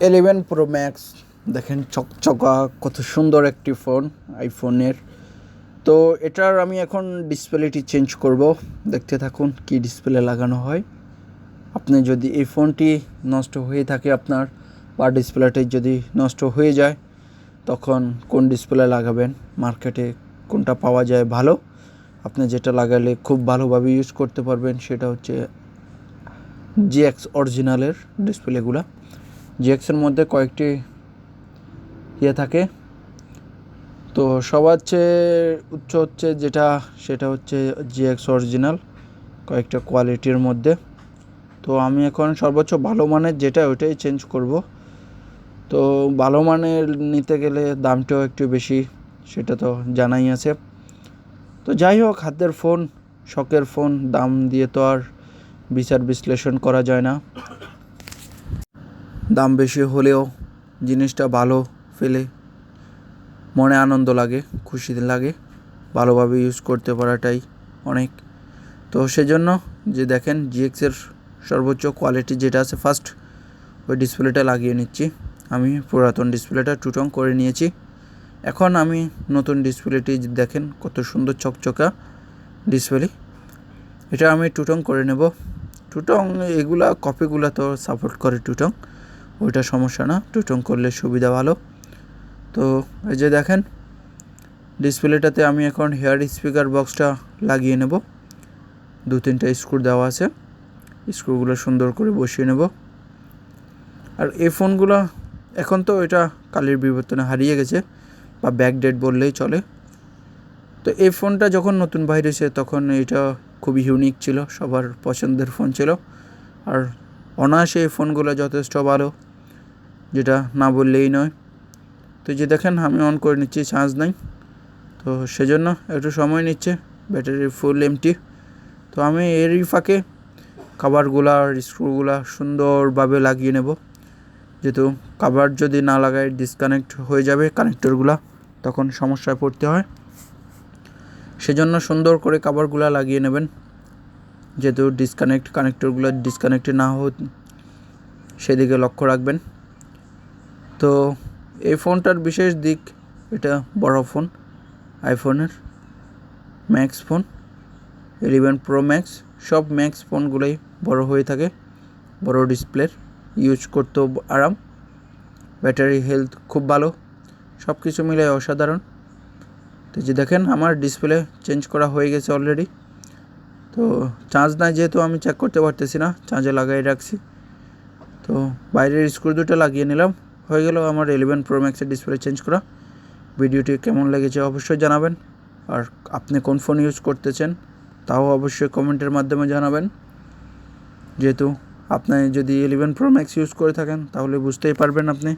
11 pro max দেখেন চকচকা কত সুন্দর একটি ফোন আইফোনের। তো এটার আমি এখন ডিসপ্লেটি চেঞ্জ করব, দেখতে থাকুন কি ডিসপ্লে লাগানো হয়। আপনি যদি এই ফোনটি নষ্ট হয়ে থাকে আপনার বা ডিসপ্লেটি যদি নষ্ট হয়ে যায় তখন কোন ডিসপ্লে লাগাবেন, মার্কেটে কোনটা পাওয়া যায় ভালো, আপনি যেটা লাগালে খুব ভালোভাবে ইউজ করতে পারবেন সেটা হচ্ছে জিএক্স অরিজিনালের ডিসপ্লেগুলো। জিএক্সের মধ্যে কয়েকটি থাকে, তো সবার চেয়ে উচ্চ হচ্ছে সেটা হচ্ছে জিএক্স অরিজিনাল কয়েকটা কোয়ালিটির মধ্যে। তো আমি এখন সর্বোচ্চ ভালো মানের যেটা ওইটাই চেঞ্জ করব। তো ভালো মানের নিতে গেলে দামটাও একটু বেশি, সেটা তো জানাই আছে। তো যাই হোক, হাতের ফোন, শখের ফোন, দাম দিয়ে তো আর বিচার বিশ্লেষণ করা যায় না। দাম বেশি হলেও জিনিসটা ভালো ফেলে মনে আনন্দ লাগে, খুশি লাগে, ভালোভাবে ইউজ করতে পারাটাই অনেক। তো সেজন্য যে দেখেন জিএক্সের সর্বোচ্চ কোয়ালিটি যেটা আছে ফার্স্ট ওই ডিসপ্লেটা লাগিয়ে নিচ্ছি। আমি পুরাতন ডিসপ্লেটা টুটং করে নিয়েছি। এখন আমি নতুন ডিসপ্লেটি দেখেন কত সুন্দর চকচকা ডিসপ্লে, এটা আমি টুটং করে নেব। টুটং এগুলা কপিগুলা তো সাপোর্ট করে টুটং, ওইটা সমস্যা না, টুটং করলে সুবিধা ভালো। তো এই যে দেখেন ডিসপ্লেটাতে আমি এখন হেয়ার স্পিকার বক্সটা লাগিয়ে নেব। 2-3টা স্ক্রু দেওয়া আছে, স্ক্রুগুলো সুন্দর করে বসিয়ে নেব। আর এই ফোনগুলো এখন তো এটা কালের বিবর্তনে হারিয়ে গেছে বা ব্যাকডেট বললেই চলে। তো এই ফোনটা যখন নতুন বাইরে হয়েছে তখন এটা খুবই ইউনিক ছিল, সবার পছন্দের ফোন ছিল। আর অনায়াসে এই ফোনগুলো যথেষ্ট ভালো, যেটা না বললেই নয়। তো যে দেখেন আমি অন করে নিচ্ছি, চার্জ নাই, তো সেজন্য একটু সময় নিচ্ছে, ব্যাটারি ফুল এমটি। তো আমি এরই ফাঁকে কভারগুলা আর স্ক্রুগুলা সুন্দরভাবে লাগিয়ে নেব, যেহেতু কভার যদি না লাগাই ডিসকানেক্ট হয়ে যাবে কানেক্টরগুলা, তখন সমস্যায় পড়তে হয়। সেজন্য সুন্দর করে কভারগুলা লাগিয়ে নেবেন, যেহেতু কানেক্টরগুলো ডিসকানেক্টে না হোক সেদিকে লক্ষ্য রাখবেন। তো এই ফোনটার বিশেষ দিক, এটা বড় ফোন, আইফোনের ম্যাক্স ফোন 11 প্রো ম্যাক্স, সব ম্যাক্স ফোনগুলোই বড় হয়ে থাকে, বড় ডিসপ্লের, ইউজ করতেও আরাম, ব্যাটারি হেলথ খুব ভালো, সব কিছু মিলে অসাধারণ। তো যে দেখেন আমার ডিসপ্লে চেঞ্জ করা হয়ে গেছে অলরেডি। তো চার্জ নাই যেহেতু আমি চেক করতে পারতেছি না, চার্জে লাগাই রাখছি। তো বাইরের স্ক্রু দুটো লাগিয়ে নিলাম, হয়ে গেল আমার 11 প্রো ম্যাক্সের ডিসপ্লে চেঞ্জ করা। ভিডিওটি কেমন লেগেছে অবশ্যই জানাবেন, আর আপনি কোন ফোন ইউজ করতেছেন তাও অবশ্যই কমেন্টের মাধ্যমে জানাবেন। যেহেতু আপনি যদি 11 প্রো ম্যাক্স ইউজ করে থাকেন তাহলে বুঝতেই পারবেন আপনি।